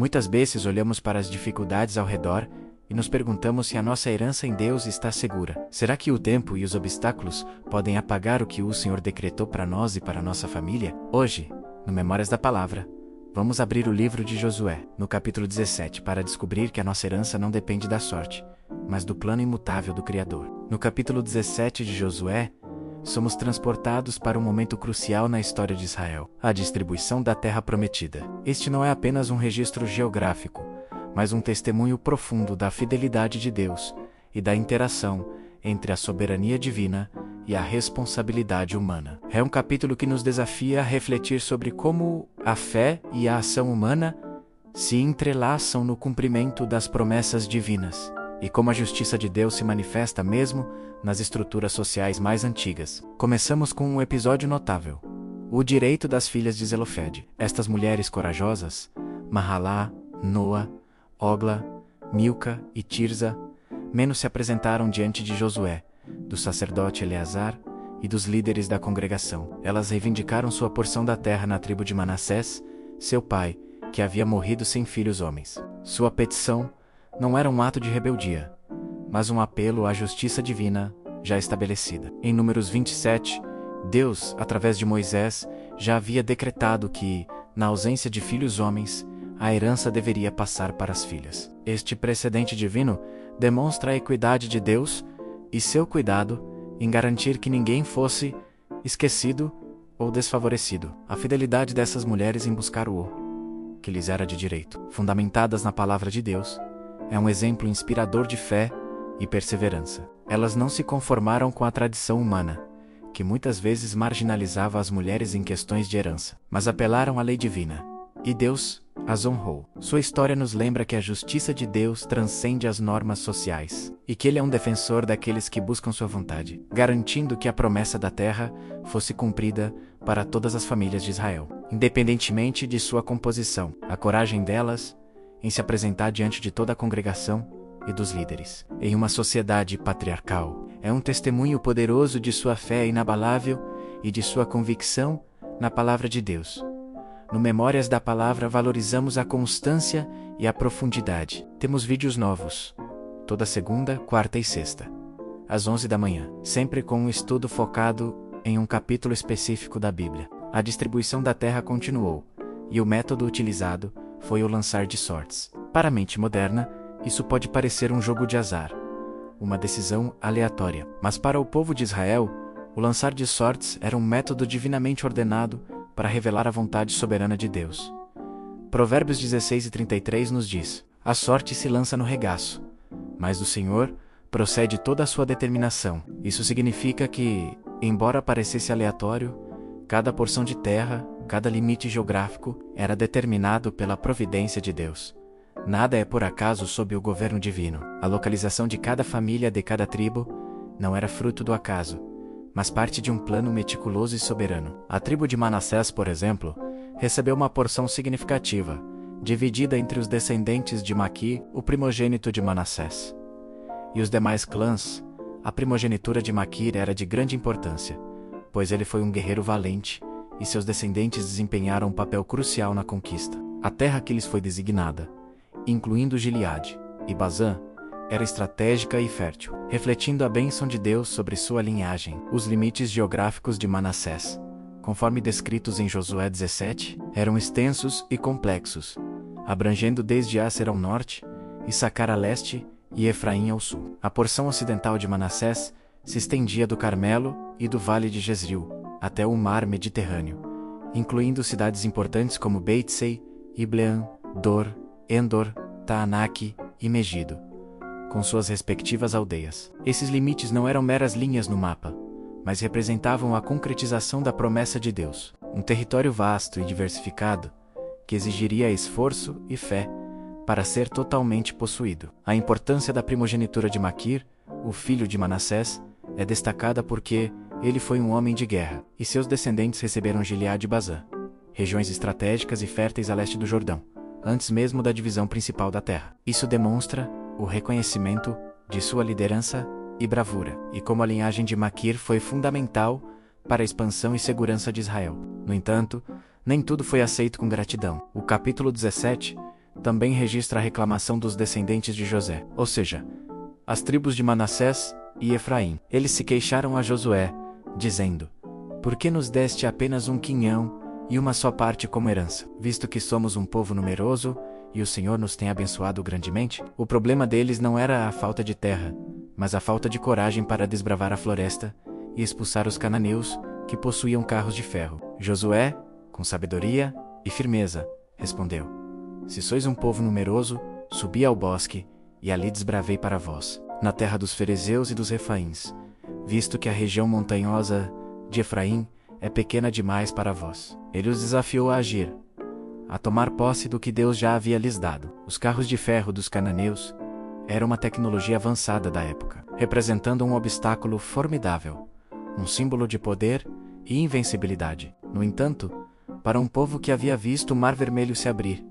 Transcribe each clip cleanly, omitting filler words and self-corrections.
Muitas vezes olhamos para as dificuldades ao redor e nos perguntamos se a nossa herança em Deus está segura. Será que o tempo e os obstáculos podem apagar o que o Senhor decretou para nós e para nossa família? Hoje, no Memórias da Palavra, vamos abrir o livro de Josué, no capítulo 17, para descobrir que a nossa herança não depende da sorte, mas do plano imutável do Criador. No capítulo 17 de Josué, somos transportados para um momento crucial na história de Israel, a distribuição da terra prometida. Este não é apenas um registro geográfico, mas um testemunho profundo da fidelidade de Deus e da interação entre a soberania divina e a responsabilidade humana. É um capítulo que nos desafia a refletir sobre como a fé e a ação humana se entrelaçam no cumprimento das promessas divinas, e como a justiça de Deus se manifesta mesmo nas estruturas sociais mais antigas. Começamos com um episódio notável: o direito das filhas de Zelofede. Estas mulheres corajosas, Mahalá, Noa, Ogla, Milca e Tirza, menos se apresentaram diante de Josué, do sacerdote Eleazar e dos líderes da congregação. Elas reivindicaram sua porção da terra na tribo de Manassés, seu pai, que havia morrido sem filhos homens. Sua petição não era um ato de rebeldia, mas um apelo à justiça divina já estabelecida. Em Números 27, Deus, através de Moisés, já havia decretado que, na ausência de filhos homens, a herança deveria passar para as filhas. Este precedente divino demonstra a equidade de Deus e seu cuidado em garantir que ninguém fosse esquecido ou desfavorecido. A fidelidade dessas mulheres em buscar o que lhes era de direito, fundamentadas na palavra de Deus, é um exemplo inspirador de fé e perseverança. Elas não se conformaram com a tradição humana, que muitas vezes marginalizava as mulheres em questões de herança, mas apelaram à lei divina, e Deus as honrou. Sua história nos lembra que a justiça de Deus transcende as normas sociais, e que Ele é um defensor daqueles que buscam sua vontade, garantindo que a promessa da terra fosse cumprida para todas as famílias de Israel, independentemente de sua composição. A coragem delas em se apresentar diante de toda a congregação e dos líderes, em uma sociedade patriarcal, é um testemunho poderoso de sua fé inabalável e de sua convicção na palavra de Deus. No Memórias da Palavra valorizamos a constância e a profundidade. Temos vídeos novos, toda segunda, quarta e sexta, às 11 da manhã, sempre com um estudo focado em um capítulo específico da Bíblia. A distribuição da terra continuou, e o método utilizado foi o lançar de sortes. Para a mente moderna, isso pode parecer um jogo de azar, uma decisão aleatória. Mas para o povo de Israel, o lançar de sortes era um método divinamente ordenado para revelar a vontade soberana de Deus. Provérbios 16:33 nos diz: a sorte se lança no regaço, mas do Senhor procede toda a sua determinação. Isso significa que, embora parecesse aleatório, cada porção de terra, cada limite geográfico era determinado pela providência de Deus. Nada é por acaso sob o governo divino. A localização de cada família de cada tribo não era fruto do acaso, mas parte de um plano meticuloso e soberano. A tribo de Manassés, por exemplo, recebeu uma porção significativa, dividida entre os descendentes de Maqui, o primogênito de Manassés, e os demais clãs. A primogenitura de Maquir era de grande importância, pois ele foi um guerreiro valente, e seus descendentes desempenharam um papel crucial na conquista. A terra que lhes foi designada, incluindo Gileade e Bazã, era estratégica e fértil, refletindo a bênção de Deus sobre sua linhagem. Os limites geográficos de Manassés, conforme descritos em Josué 17, eram extensos e complexos, abrangendo desde Asser ao norte, Issacar a leste e Efraim ao sul. A porção ocidental de Manassés se estendia do Carmelo e do Vale de Jezreel até o mar Mediterrâneo, incluindo cidades importantes como Beit-Sei, Ibleam, Dor, Endor, Taanaque e Megido, com suas respectivas aldeias. Esses limites não eram meras linhas no mapa, mas representavam a concretização da promessa de Deus, um território vasto e diversificado que exigiria esforço e fé para ser totalmente possuído. A importância da primogenitura de Maquir, o filho de Manassés, é destacada porque ele foi um homem de guerra, e seus descendentes receberam Gileade e Bazã, regiões estratégicas e férteis a leste do Jordão, antes mesmo da divisão principal da terra. Isso demonstra o reconhecimento de sua liderança e bravura, e como a linhagem de Maquir foi fundamental para a expansão e segurança de Israel. No entanto, nem tudo foi aceito com gratidão. O capítulo 17 também registra a reclamação dos descendentes de José, ou seja, as tribos de Manassés e Efraim. Eles se queixaram a Josué, dizendo: "Por que nos deste apenas um quinhão e uma só parte como herança, visto que somos um povo numeroso e o Senhor nos tem abençoado grandemente?" O problema deles não era a falta de terra, mas a falta de coragem para desbravar a floresta e expulsar os cananeus que possuíam carros de ferro. Josué, com sabedoria e firmeza, respondeu: "Se sois um povo numeroso, subi ao bosque e ali desbravei para vós, na terra dos ferezeus e dos refaíns, visto que a região montanhosa de Efraim é pequena demais para vós." Ele os desafiou a agir, a tomar posse do que Deus já havia lhes dado. Os carros de ferro dos cananeus eram uma tecnologia avançada da época, representando um obstáculo formidável, um símbolo de poder e invencibilidade. No entanto, para um povo que havia visto o Mar Vermelho se abrir,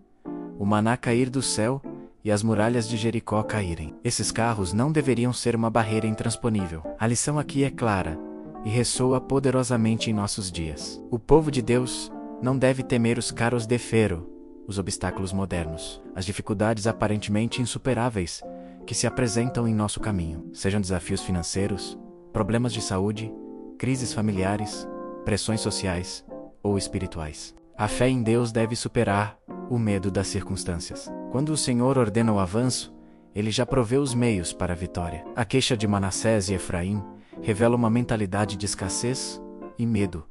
o maná cair do céu e as muralhas de Jericó caírem, esses carros não deveriam ser uma barreira intransponível. A lição aqui é clara e ressoa poderosamente em nossos dias. O povo de Deus não deve temer os carros de ferro, os obstáculos modernos, as dificuldades aparentemente insuperáveis que se apresentam em nosso caminho, sejam desafios financeiros, problemas de saúde, crises familiares, pressões sociais ou espirituais. A fé em Deus deve superar o medo das circunstâncias. Quando o Senhor ordena o avanço, Ele já proveu os meios para a vitória. A queixa de Manassés e Efraim revela uma mentalidade de escassez e medo,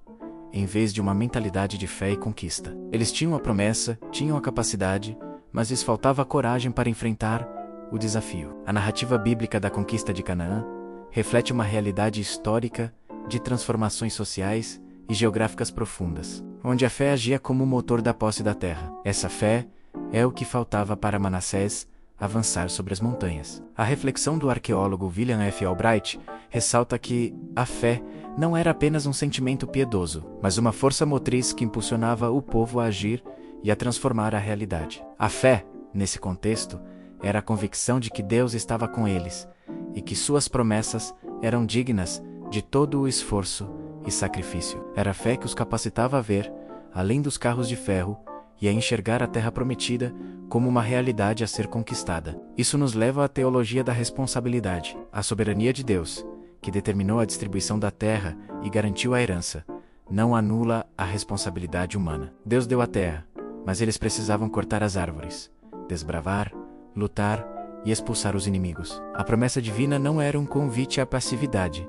em vez de uma mentalidade de fé e conquista. Eles tinham a promessa, tinham a capacidade, mas lhes faltava a coragem para enfrentar o desafio. A narrativa bíblica da conquista de Canaã reflete uma realidade histórica de transformações sociais e geográficas profundas, onde a fé agia como o motor da posse da terra. Essa fé é o que faltava para Manassés avançar sobre as montanhas. A reflexão do arqueólogo William F. Albright ressalta que a fé não era apenas um sentimento piedoso, mas uma força motriz que impulsionava o povo a agir e a transformar a realidade. A fé, nesse contexto, era a convicção de que Deus estava com eles e que suas promessas eram dignas de todo o esforço e sacrifício. Era a fé que os capacitava a ver, além dos carros de ferro, e a enxergar a terra prometida como uma realidade a ser conquistada. Isso nos leva à teologia da responsabilidade. A soberania de Deus, que determinou a distribuição da terra e garantiu a herança, não anula a responsabilidade humana. Deus deu a terra, mas eles precisavam cortar as árvores, desbravar, lutar e expulsar os inimigos. A promessa divina não era um convite à passividade,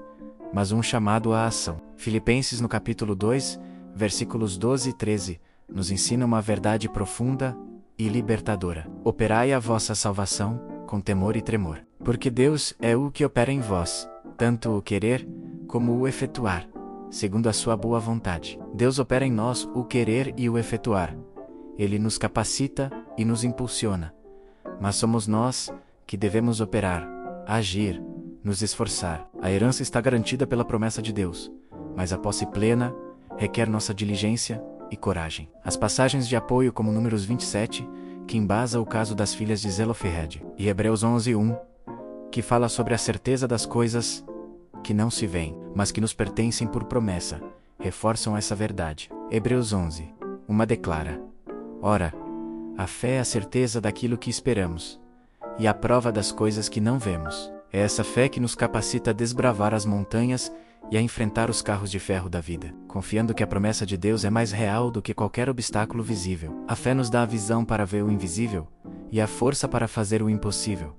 mas um chamado à ação. Filipenses, no capítulo 2, versículos 12 e 13, nos ensina uma verdade profunda e libertadora. Operai a vossa salvação com temor e tremor, porque Deus é o que opera em vós, tanto o querer como o efetuar, segundo a sua boa vontade. Deus opera em nós o querer e o efetuar. Ele nos capacita e nos impulsiona, mas somos nós que devemos operar, agir, nos esforçar. A herança está garantida pela promessa de Deus, mas a posse plena requer nossa diligência e coragem. As passagens de apoio como Números 27, que embasa o caso das filhas de Zelofehad, e Hebreus 11:1, que fala sobre a certeza das coisas que não se veem, mas que nos pertencem por promessa, reforçam essa verdade. Hebreus 11:1 declara: "Ora, a fé é a certeza daquilo que esperamos, e a prova das coisas que não vemos." É essa fé que nos capacita a desbravar as montanhas e a enfrentar os carros de ferro da vida, confiando que a promessa de Deus é mais real do que qualquer obstáculo visível. A fé nos dá a visão para ver o invisível e a força para fazer o impossível,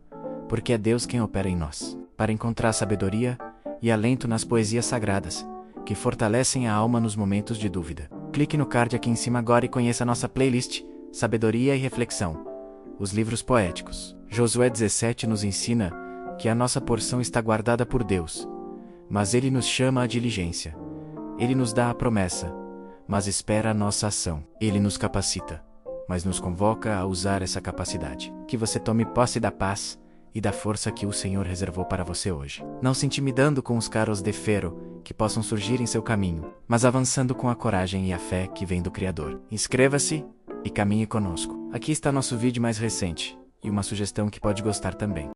porque é Deus quem opera em nós, para encontrar sabedoria e alento nas poesias sagradas, que fortalecem a alma nos momentos de dúvida. Clique no card aqui em cima agora e conheça a nossa playlist Sabedoria e Reflexão, os livros poéticos. Josué 17 nos ensina que a nossa porção está guardada por Deus, mas Ele nos chama à diligência. Ele nos dá a promessa, mas espera a nossa ação. Ele nos capacita, mas nos convoca a usar essa capacidade. Que você tome posse da paz e da força que o Senhor reservou para você hoje. Não se intimidando com os carros de ferro que possam surgir em seu caminho, mas avançando com a coragem e a fé que vem do Criador. Inscreva-se e caminhe conosco. Aqui está nosso vídeo mais recente, e uma sugestão que pode gostar também.